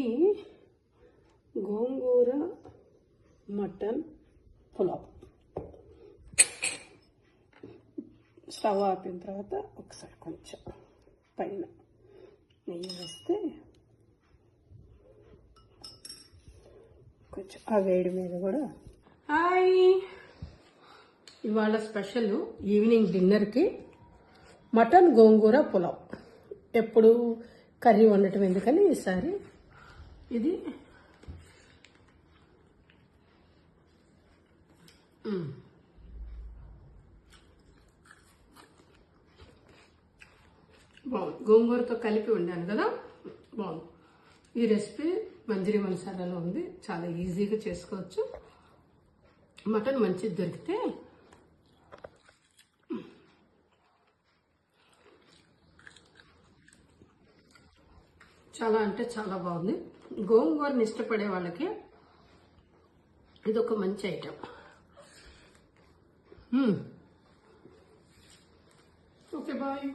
ఇది గోంగూర mutton pulao. Stove ఆపిన తర్వాత ఒకసారి కొంచెం పైన నెయ్యి వేస్తే కొంచెం ఆ వేడి మీద కూడా. హాయ్, ఇవాళ స్పెషల్ ఈవినింగ్ డిన్నర్కి మటన్ గోంగూర పులావ్. ఎప్పుడు కర్రీ వండటం ఎందుకని ఈసారి ఇది బాగుంది. గోంగూరతో కలిపి వండాను కదా, బాగుంది. ఈ రెసిపీ మంజరి మసాలాలో ఉంది, చాలా ఈజీగా చేసుకోవచ్చు. మటన్ మంచిది దొరికితే చాలా అంటే చాలా బాగుంది. గోంగూరని ఇష్టపడే వాళ్ళకి ఇది ఒక మంచి ఐటెం. Okay, bye.